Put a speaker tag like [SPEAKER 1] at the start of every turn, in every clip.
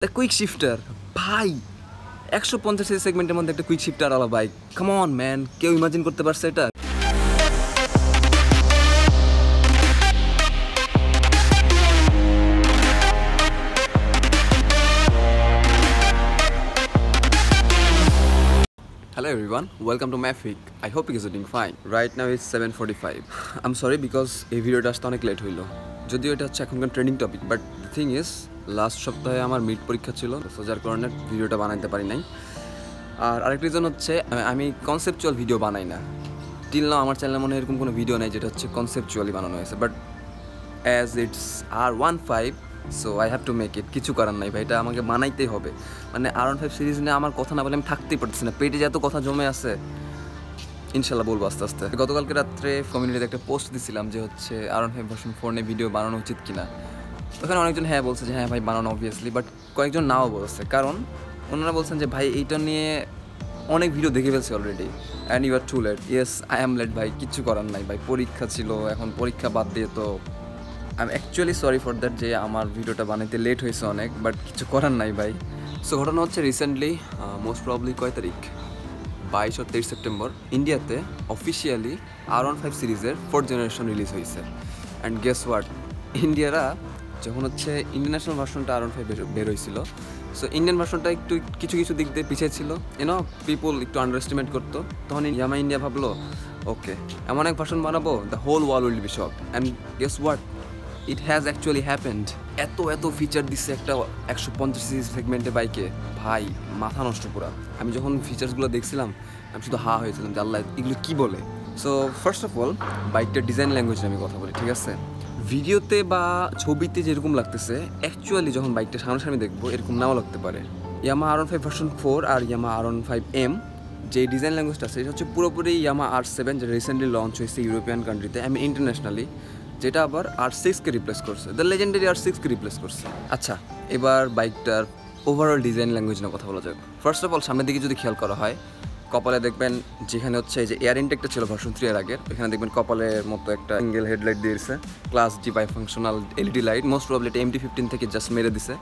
[SPEAKER 1] The quick shifter ভাই 150 CC সেগমেন্টের মধ্যে একটা কুইক শিফটার আলা বাইক। কাম অন ম্যান, কেউ ইমাজিন করতে পারছে এটা? Hello everyone, welcome to Mafic. I hope you guys are doing fine. Right now it's 7:45. I'm sorry because এই ভিডিওটা আসতে অনেক লেট হইলো, যদিও এটা হচ্ছে এখনকার trending topic, but the thing is last সপ্তাহে আমার মিড পরীক্ষা ছিল, সো যার কারণে ভিডিওটা বানাইতে পারি নাই। আর আরেকটা রিজন হচ্ছে আমি কনসেপচুয়াল ভিডিও বানাই না। টিল নাও আমার চ্যানেলে মনে হয় এরকম কোনো ভিডিও নেই যেটা হচ্ছে কনসেপচুয়ালি বানানো হয়েছে, but as it's R15 so I have to make it. কিছু করার নাই ভাই, এটা আমাকে বানাইতেই হবে। মানে R15 সিরিজ নিয়ে আমার কথা না বলে আমি থাকতেই পারতেছি না, পেটে যত কথা জমে আছে, ইনশাল্লাহ বলবো আস্তে আস্তে। গতকালকে রাত্রে কমিউনিটিতে একটা পোস্ট দিছিলাম যে হচ্ছে R15 ভার্সন 4 নিয়ে ভিডিও বানানো উচিত কিনা। ওখানে অনেকজন হ্যাঁ বলছে যে হ্যাঁ ভাই বানানো অবভিয়াসলি, বাট কয়েকজন নাও বলছে, কারণ ওনারা বলছেন যে ভাই এইটা নিয়ে অনেক ভিডিও দেখে ফেলছি already and you are too late. Yes I am late ভাই, কিচ্ছু করার নাই ভাই, পরীক্ষা ছিল, এখন পরীক্ষা বাদ দিয়ে তো I am actually sorry for that যে আমার ভিডিওটা বানাইতে লেট হয়েছে অনেক, বাট কিছু করার নাই ভাই। সো ঘটনা হচ্ছে রিসেন্টলি মোস্ট প্রবলি কয় তারিখ 22 আর 23 সেপ্টেম্বর ইন্ডিয়াতে অফিসিয়ালি R15 সিরিজের 4th জেনারেশন রিলিজ হয়েছে। অ্যান্ড গেস হোয়াট, ইন্ডিয়ারা যখন হচ্ছে ইন্টারন্যাশনাল ভার্সনটা R15 বের হয়েছিল, সো ইন্ডিয়ান ভার্সনটা একটু কিছু কিছু দিক দিয়ে পিছিয়ে ছিল, ইউনো পিপল একটু আন্ডার এস্টিমেট করতো। তখন ইয়ামা ইন্ডিয়া ভাবলো ওকে এমন এক ভার্সন বানাবো the whole world will be shocked. And guess what, it has actually happened. এত ফিচার দিচ্ছে একটা 150 সিসি সেগমেন্টে বাইকে, ভাই মাথা নষ্ট পুরা। আমি যখন ফিচার্সগুলো দেখছিলাম আমি শুধু হয়েছিলাম যে আল্লাহ এগুলো কী বলে। সো ফার্স্ট অফ অল বাইকটার ডিজাইন ল্যাঙ্গুয়েজে আমি কথা বলি, ঠিক আছে? ভিডিওতে বা ছবিতে যেরকম লাগতেছে অ্যাকচুয়ালি যখন বাইকটা সামনাসামনি দেখবো এরকম নাও লাগতে পারে। ইয়ামা R15 ভার্সন 4 আর ইয়ামা R15M যে ডিজাইন ল্যাঙ্গুয়েজটা আছে এটা হচ্ছে পুরোপুরি ইয়ামা R7 যেটা রিসেন্টলি লঞ্চ হয়েছে ইউরোপিয়ান কান্ট্রিতে, আমি ইন্টারন্যাশনালি, যেটা আবার R6কে রিপ্লেস করছে, দ্য লেজেন্ডারি R6কে রিপ্লেস করছে। আচ্ছা, এবার বাইকটার ওভারঅল ডিজাইন ল্যাঙ্গুয়েজ নিয়ে কথা বলা যাক। ফার্স্ট অফ অল সামনের দিকে যদি খেয়াল করা হয়, কপালে দেখবেন যেখানে হচ্ছে যে এয়ার ইনটেকটা ছিল ভার্সন 3 এর আগের, এখানে দেখবেন কপালের মতো একটা সিঙ্গেল হেডলাইট দিয়েছে, class G bi functional LED light, most probably এটা MT15 থেকে জাস্ট মেরে দিছে।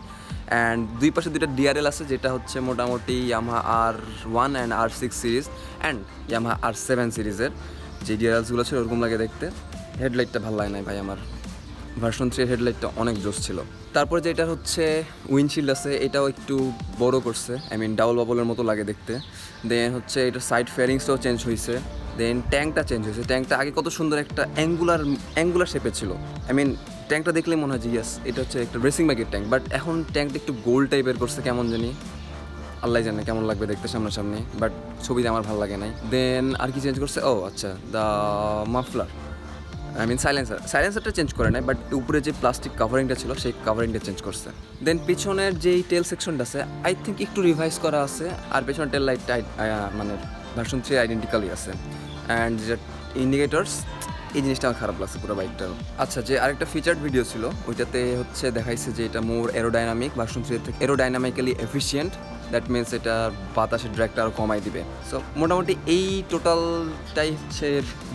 [SPEAKER 1] অ্যান্ড দুই পাশে দুইটা DRL আছে, যেটা হচ্ছে মোটামুটি Yamaha R1 and R6 series and Yamaha R7 সিরিজের যে DRLসগুলো ছিল ওরকম লাগে দেখতে। হেডলাইটটা ভালো লাগে নাই ভাই আমার, ভার্সন 3 এর হেডলাইটটা অনেক জোস ছিল। তারপরে যেটা হচ্ছে উইন্ডশিল্ড আছে, এটাও একটু বড় করছে, আই মিন ডাবল বাবলের মতো লাগে দেখতে। দেন হচ্ছে এটা সাইড ফেয়ারিংসটাও চেঞ্জ হয়েছে। দেন ট্যাঙ্কটা চেঞ্জ হয়েছে, ট্যাঙ্কটা আগে কত সুন্দর একটা অ্যাঙ্গুলার শেপে ছিল, আই মিন ট্যাঙ্কটা দেখলেই মনে হয় যে ইয়েস এটা হচ্ছে একটা রেসিং বাইকের ট্যাঙ্ক, বাট এখন ট্যাঙ্কটা একটু গোল টাইপের করছে, কেমন জানি আল্লাহ জানে কেমন লাগবে দেখতে সামনাসামনি, বাট ছবিতে আমার ভালো লাগে নাই। দেন আর কি চেঞ্জ করছে, ও আচ্ছা দ্য মাফলার, আই মিন সাইলেন্সারটা চেঞ্জ করে নাই, বাট উপরে যে প্লাস্টিক কাভারিংটা ছিল সেই কাভারিংটা চেঞ্জ করছে। দেন পিছনের যেই টেল সেকশনটা আছে আই থিঙ্ক একটু রিভাইজ করা আছে, আর পেছনের টেল লাইটটা মানে ভার্সন 3 আইডেন্টিক্যালি আছে। অ্যান্ড যে ইন্ডিকেটরস, এই জিনিসটা আমার খারাপ লাগছে পুরো বাইকটার। আচ্ছা, যে আরেকটা ফিচার্ড ভিডিও ছিল ওইটাতে হচ্ছে দেখাইছে যে এটা মোর এরোডাইনামিক, ভার্সন 3 থেকে এরোডাইনামিক্যালি এফিসিয়েন্ট, দ্যাট মিনস এটা বাতাসের ড্র্যাগটা আরও কমাই দিবে। সো মোটামুটি এই টোটালটাই হচ্ছে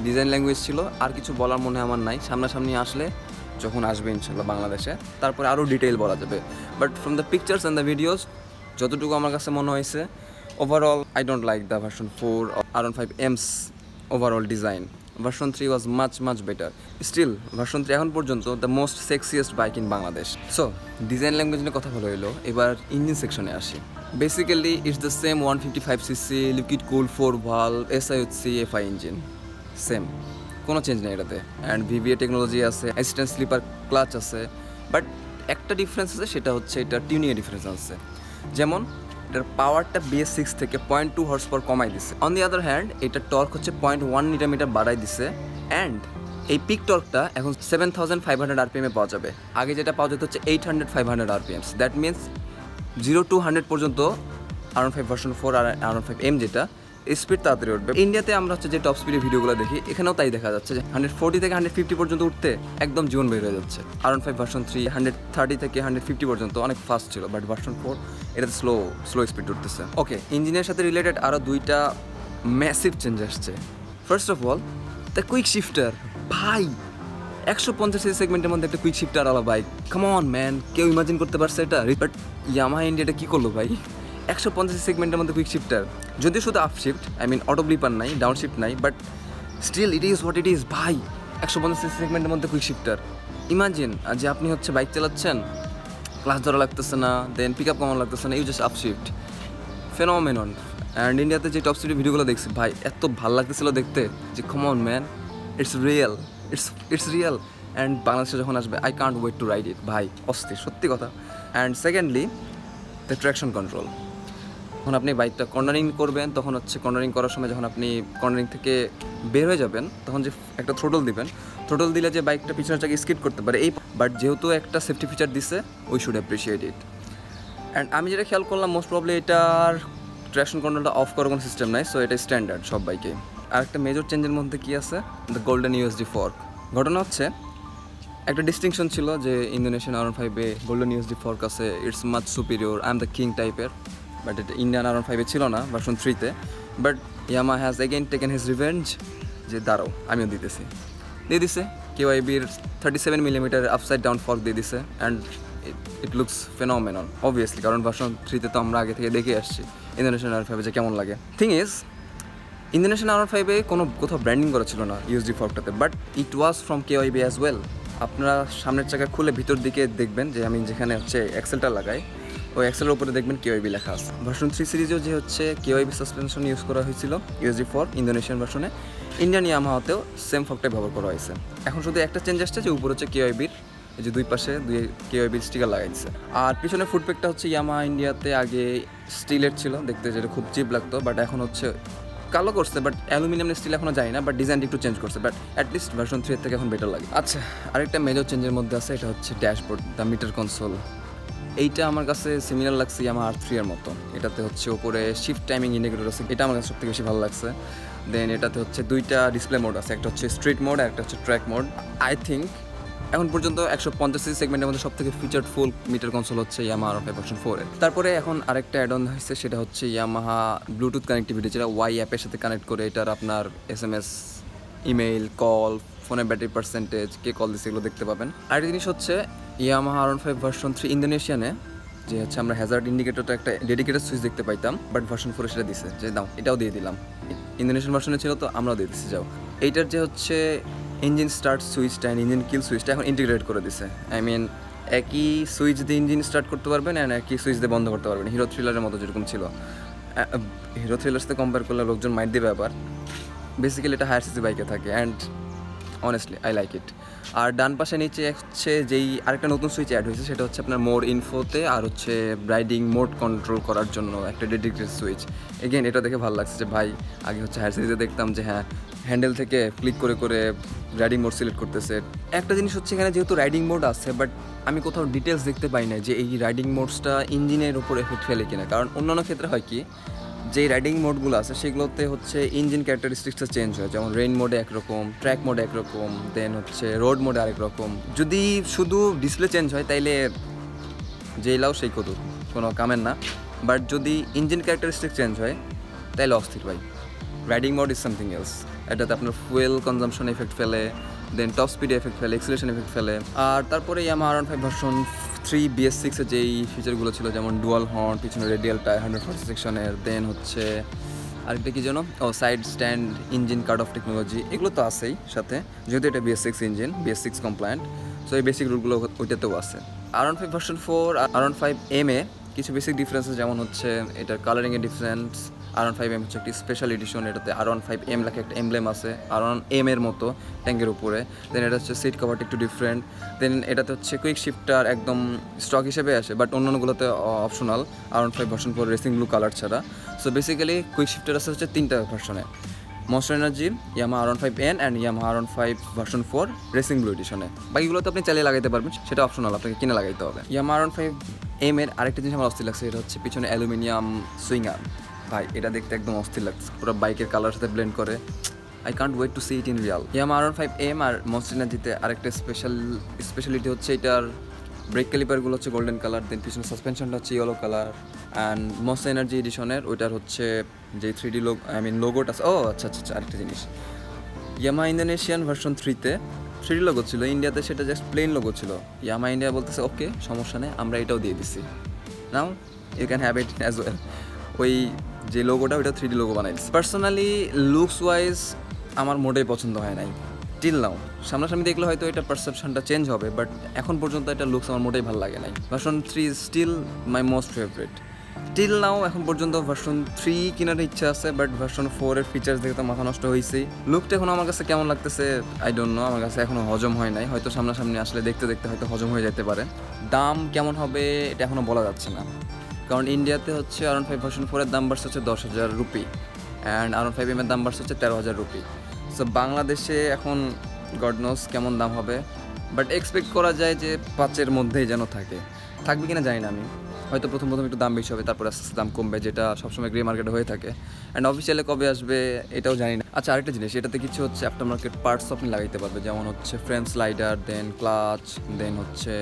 [SPEAKER 1] ডিজাইন ল্যাঙ্গুয়েজ ছিল, আর কিছু বলার মনে আমার নাই। সামনাসামনি আসলে যখন আসবে ইনশাল্লাহ বাংলাদেশে তারপরে আরও ডিটেইল বলা যাবে, but from the pictures and the videos যতটুকু আমার কাছে মনে হয়েছে overall I don't like the version 4 R15M's overall design. Version 3 was much better. Still version 3 এখন পর্যন্ত the most sexiest bike in Bangladesh. So design language নিয়ে কথা বলা হলো, এবার ইঞ্জিন সেকশনে আসি। Basically it's the same 155cc liquid cool 4 valve SIOC FI engine, same, কোনো চেঞ্জ নেই এটাতে। অ্যান্ড VVA টেকনোলজি আছে, অ্যাসিস্ট্যান্ট স্লিপার ক্লাচ আছে, বাট একটা ডিফারেন্স আছে, সেটা হচ্ছে এটা টিউনিংয়ে ডিফারেন্স আছে। যেমন এটার পাওয়ারটা BS6 থেকে 0.2 হর্স পাওয়ার কমাই দিছে। অন দি আদার হ্যান্ড এটা টর্ক হচ্ছে 0.1 নিউটন বাড়াই দিছে। অ্যান্ড এই পিক টর্কটা এখন 7500 RPM পাওয়া যাবে, আগে যেটা পাওয়া যেত হচ্ছে 800-500 RPM। দ্যাট মিনস 0 to 100 পর্যন্ত R15 ভার্সন 4 আর R15M যেটা স্পিড তাড়াতাড়ি উঠবে। ইন্ডিয়াতে আমরা হচ্ছে যে টপ স্পিডের ভিডিওগুলো দেখি, এখানেও তাই দেখা যাচ্ছে যে 140 থেকে 150 পর্যন্ত উঠতে একদম জীবন বের হয়ে যাচ্ছে। R15 ভার্সন 3 130 থেকে 150 পর্যন্ত অনেক ফাস্ট ছিল, বাট ভার্সন 4 এটাতে স্লো স্পিড উঠতেছে। ওকে, ইঞ্জিনের সাথে রিলেটেড আরও দুইটা ম্যাসিভ চেঞ্জ আসছে। First of all the quick shifter, ভাই 150 সেগমেন্টের মধ্যে একটা কুইক শিফটার আলা বাইক, কাম অন ম্যান, কেউ ইমাজিন করতে পারছে এটা? বাট ইয়ামাহা ইন্ডিয়াটা কী করলো ভাই, 150 সেগমেন্টের মধ্যে কুইক শিফটার, যদিও শুধু up shift, I mean auto blipper নাই, ডাউন শিফট নাই, but still it is what it is ভাই। 150 সেগমেন্টের মধ্যে কুইক শিফটার, ইমাজিন যে আপনি হচ্ছে বাইক চালাচ্ছেন, ক্লাস ধরা লাগতেছে না, দেন পিক আপ কমন লাগতেছে না, you just up shift, phenomenon. And ইন্ডিয়াতে যে টপ স্পিডের ভিডিওগুলো দেখছি ভাই, এত ভালো লাগতেছিল দেখতে যে come on man, it's real, it's real. And বাংলাদেশে যখন আসবে I can't wait to ride it ভাই, অস্থির সত্যি কথা। And secondly the traction control. যখন আপনি বাইকটা কর্নারিং করবেন, তখন হচ্ছে কর্নারিং করার সময় যখন আপনি কর্নারিং থেকে বের হয়ে যাবেন, তখন যে একটা থ্রোটল দিবেন, থ্রোটল দিলে যে বাইকটা পিছনের চাকা স্কিড করতে পারে এই, বাট যেহেতু একটা সেফটি ফিচার দিছে, we should appreciate it. And আমি যেটা খেয়াল করলাম, মোস্ট প্রবলি এটার ট্র্যাকশন কন্ট্রোলটা অফ করার কোনো সিস্টেম নাই, সো এটা স্ট্যান্ডার্ড সব বাইকে। আর একটা মেজর চেঞ্জের মধ্যে কী আছে, দ্য গোল্ডেন ইউএসডি ফর্ক। ঘটনা হচ্ছে একটা ডিস্টিংশন ছিল যে ইন্দোনেশিয়ান R15-এ গোল্ডেন ইউএসডি ফর্ক আছে, it's much superior, I am the king টাইপের, বাট এটা ইন্ডিয়ান R15-এ ছিল না ভার্সন 3-তে। But Yamaha has again taken his revenge, যে দাঁড়াও আমিও দিয়ে দিছে KYB-র 37 মিলিমিটার আপসাইড ডাউন ফর্ক দিয়ে দিছে। And it looks phenomenon obviously, কারণ ভার্সন 3-তে তো আমরা আগে থেকে দেখে আসছি ইন্দোনেশিয়ান R15 যে কেমন লাগে। থিং ইজ, ইন্দোনেশিয়ান R15-এ কোথাও ব্র্যান্ডিং করা ছিল না ইউএসডি ফর্কটাতে, but it was from KYB as well. আপনারা সামনের চাকা খুলে ভিতর দিকে দেখবেন যে আমি যেখানে হচ্ছে এক্সেলটা লাগাই, ওই এক্সেলের উপরে দেখবেন KYB লেখা আছে। ভার্সন 3 সিরিজেও যে হচ্ছে KYB সাসপেনশন ইউজ করা হয়েছিল ইউএসডি ফর্ক ইন্দোনেশিয়ান ভার্সনে, ইন্ডিয়ান ইয়ামাহাতেও সেম ফর্কটাই ব্যবহার করা হয়েছে। এখন শুধু একটা চেঞ্জ আসছে যে উপর হচ্ছে KYB-র এই যে দুই পাশে KYB-র স্টিকার লাগাইছে। আর পিছনে ফুটপ্যাকটা হচ্ছে ইয়ামাহা ইন্ডিয়াতে আগে স্টিলের ছিল, দেখতে যেটা খুব চিপ লাগতো, বাট এখন হচ্ছে কালো করছে, বাট অ্যালুমিনিয়াম স্টিল এখনও যায় না, বাট ডিজাইনটা একটু চেঞ্জ করছে, বাট অ্যাটলিস্ট ভার্সন 3 থেকে এখন বেটার লাগে। আচ্ছা, আরেকটা মেজর চেঞ্জের মধ্যে আছে, এটা হচ্ছে ড্যাশবোর্ড, দ্য মিটার কনসোল। এইটা আমার কাছে সিমিলার লাগছে ইয়ামাহা R3-এর মতো। এটাতে হচ্ছে ওপরে শিফট টাইমিং ইন্ডিকেটর আছে, এটা আমার কাছে সবথেকে বেশি ভালো লাগছে। দেন এটাতে হচ্ছে দুইটা ডিসপ্লে মোড আছে, একটা হচ্ছে স্ট্রিট মোড আর একটা হচ্ছে ট্র্যাক মোড। আই থিঙ্ক এখন পর্যন্ত 150 সেগমেন্টের মধ্যে সব থেকে ফিচার্ড ফুল মিটার কনসোল হচ্ছে ইয়ামাহা R5 ভার্সন 4-এর। তারপরে এখন আরেকটা অ্যাড অন হয়েছে, সেটা হচ্ছে ইয়ামাহা ব্লুটুথ কানেক্টিভিটি, যেটা ওয়াই অ্যাপের সাথে কানেক্ট করে এটার আপনার SMS, ইমেইল, কল, ফোনের ব্যাটারি পার্সেন্টেজ, কে কল দিচ্ছে এগুলো দেখতে পাবেন। আরেকটা জিনিস হচ্ছে ইয়ামাহা R15 ভার্সন 3 ইন্দোনেশিয়ানে যে হচ্ছে আমরা হ্যাজার্ড ইন্ডিকেটরটা একটা ডেডিকেটেড সুইচ দেখতে পাইতাম, বাট ভার্সন 4-এ সেটা দিছে যে দাও, এটাও দিয়ে দিলাম। ইন্দোনেশিয়ান ভার্সনে ছিল তো আমরাও দিয়ে দিচ্ছি, যাও। এইটার যে হচ্ছে ইঞ্জিন স্টার্ট সুইচটা অ্যান্ড ইঞ্জিন কিল সুইচটা এখন ইন্টিগ্রেট করে দিছে। আই মিন একই সুইচ দিয়ে ইঞ্জিন স্টার্ট করতে পারবেন অ্যান্ড একই সুইচ দিয়ে বন্ধ করতে পারবেন, হিরো থ্রিলারের মতো যেরকম ছিল। হিরো থ্রিলার সাথে কম্পেয়ার করলে লোকজন মাইট দেবে, আবার বেসিক্যালি এটা হায়ার সিসি বাইকে থাকে, and honestly I like it. আর ডান পাশে নিচে হচ্ছে যেই আরেকটা নতুন সুইচ অ্যাড হয়েছে, সেটা হচ্ছে আপনার মোড ইনফোতে আর হচ্ছে রাইডিং মোড কন্ট্রোল করার জন্য একটা ডেডিকেটেড সুইচ। এগেন এটা দেখে ভালো লাগছে যে ভাই, আগে হচ্ছে হায়ার সিরিজে দেখতাম যে হ্যাঁ হ্যান্ডেল থেকে ক্লিক করে করে রাইডিং মোড সিলেক্ট করতেছে। একটা জিনিস হচ্ছে এখানে যেহেতু রাইডিং মোড আছে, বাট আমি কোথাও ডিটেলস দেখতে পাই না যে এই রাইডিং মোডসটা ইঞ্জিনের উপর এফেক্ট ফেলে কিনা। কারণ অন্যান্য ক্ষেত্রে হয় কি, যে রাইডিং মোডগুলো আছে সেগুলোতে হচ্ছে ইঞ্জিন ক্যারেক্টারিস্টিক্সটা চেঞ্জ হয়, যেমন রেইন মোডে একরকম, ট্র্যাক মোডে একরকম, দেন হচ্ছে রোড মোডে আরেক রকম। যদি শুধু ডিসপ্লে চেঞ্জ হয় তাইলে যেই লাও সেই কত কোনো কামের না, বাট যদি ইঞ্জিন ক্যারেক্টারিস্টিক চেঞ্জ হয় তাইলে অস্থির ভাই। Riding mode is something else. এটাতে আপনার ফুয়েল কনজাম্পশন এফেক্ট ফেলে, দেন টপ স্পিড এফেক্ট ফেলে, এক্সিলেশন এফেক্ট ফেলে। আর তারপরে ইয়ামাহা R15 ভার্সন 3 BS6-এর যেই ফিচারগুলো ছিল, যেমন ডুয়াল হর্ন, পিছনে রেডিয়াল টায়ার 140 সেকশনের, দেন হচ্ছে আরেকটা কি যেন side stand engine card of technology, এগুলো তো আছেই সাথে, যেহেতু এটা BS6 engine, BS6 compliant, so এই বেসিক রুলগুলো ওইটাতেও আছে। R15 ভার্সন 4 আর R15M-এ কিছু বেসিক ডিফারেন্সেস, যেমন হচ্ছে এটার কালারিংয়ের ডিফারেন্স। R15M হচ্ছে একটি স্পেশাল এডিশন, এটাতে R15M লেখা একটা এমব্লেম আছে R1M-এর মতো ট্যাঙ্কের উপরে। দেন এটা হচ্ছে সিট কভারটা একটু ডিফারেন্ট। দেন এটাতে হচ্ছে কুইক শিফটার একদম স্টক হিসেবে আসে, বাট অন্যান্যগুলোতে optional R15 version 4 racing blue colour ছাড়া। সো বেসিক্যালি কুইক শিফটার আছে হচ্ছে 3টা ভার্সনে, monster energy, Yamaha R15N and Yamaha R15 version 4 racing blue এডিশনে। বাকিগুলোতে আপনি চালিয়ে লাগাইতে পারবেন, সেটা অপশনাল, আপনাকে কিনে লাগাইতে হবে। ইয়ামাহা R15M-এর আরেকটা জিনিস আমার অস্থির লাগছে, এটা হচ্ছে পিছনে অ্যালুমিনিয়াম সুইং আর্ম। ভাই এটা দেখতে একদম অস্থির লাগছে, পুরো বাইকের কালার সাথে ব্লেন্ড করে। I can't wait to see it in real. Yamaha R15M আর মনস্টার এনার্জিতে আরেকটা স্পেশালিটি হচ্ছে এটার ব্রেক ক্যালিপারগুলো হচ্ছে গোল্ডেন কালার, দেন পিছনে সাসপেনশনটা হচ্ছে yellow colour. And monster energy এডিশনের ওইটার হচ্ছে যে 3D লোগোটা আছে। ও আচ্ছা, আরেকটা জিনিস, ইয়ামাহা ইন্দোনেশিয়ান ভার্সন 3-তে থ্রি লোগো ছিল, ইন্ডিয়াতে সেটা জাস্ট প্লেন লোগো ছিল। ইয়ামা ইন্ডিয়া বলতেছে ওকে সমস্যা নেই, আমরা এটাও দিয়ে দিছি, now you can have it as well. ওই যে লোগোটা ওইটা 3D লোগো বানাইছে। পার্সোনালি লুকস ওয়াইজ আমার মোটেই পছন্দ হয় নাই টিল নাও। সামনাসামনি দেখলে হয়তো এটা পারসেপশনটা চেঞ্জ হবে, বাট এখন পর্যন্ত এটা লুকস আমার মোটেই ভালো লাগে নাই। Version 3 is still my most favourite till now. এখন পর্যন্ত ভার্সন 3 কেনার ইচ্ছা আছে, বাট ভার্সন 4 এর ফিচার্স দেখে তো মাথা নষ্ট হয়েছে। লুকটা এখন আমার কাছে কেমন লাগতেছে আই ডোন্ট নো, আমার কাছে এখনও হজম হয় নাই, হয়তো সামনাসামনি আসলে দেখতে দেখতে হয়তো হজম হয়ে যেতে পারে। দাম কেমন হবে এটা এখনও বলা যাচ্ছে না, কারণ ইন্ডিয়াতে হচ্ছে R15 ভার্সন 4 এর দাম বাড়ছে হচ্ছে 10,000 রুপি, অ্যান্ড R15M এর দাম বাড়ছে হচ্ছে 13,000 রুপি। সো বাংলাদেশে এখন গড নোস কেমন দাম হবে, বাট এক্সপেক্ট করা যায় যে 5-এর মধ্যেই যেন থাকবে কিনা জানি না আমি। হয়তো প্রথম একটু দাম বেশি হবে, তারপর আস্তে আস্তে দাম কমবে, যেটা সবসময় গ্রে মার্কেটে হয়ে থাকে। অ্যান্ড অফিসিয়ালে কবে আসবে এটাও জানি না। আচ্ছা, আরেকটা জিনিস, এটাতে কিছু হচ্ছে আফটার মার্কেট পার্টস আপনি লাগাইতে পারবে, যেমন হচ্ছে ফ্রেম স্লাইডার, দেন ক্লাচ, দেন হচ্ছে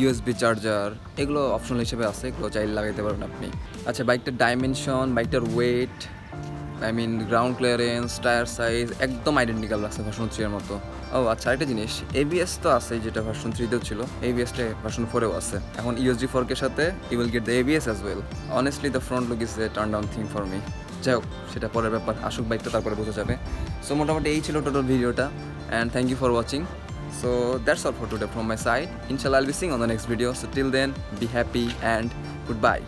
[SPEAKER 1] USB চার্জার, এগুলো অপশনাল হিসেবে আছে, এগুলো চাইলে লাগাইতে পারবেন আপনি। আচ্ছা, বাইকটার ডাইমেনশন, বাইকটার weight, ground clearance, tyre size একদম আইডেন্টিক্যাল লাগছে ভার্সন 3 এর মতো। ও আচ্ছা, আরেকটা জিনিস, ABS তো আছে, যেটা ভার্সন 3তেও ছিল, ABS-টা ভার্সন 4-এও আছে। এখন USD ফর্কের সাথে you will get the ABS as well. Honestly the front look is a turn down thing for me. যাই হোক, সেটা পরের ব্যাপার, আসুক বাইকটা তারপরে বোঝা যাবে। সো মোটামুটি এই ছিল টোটাল ভিডিওটা, and thank you for watching. So that's all for today from my side. Inshallah, I'll be seeing on the next video. So till then, be happy and goodbye.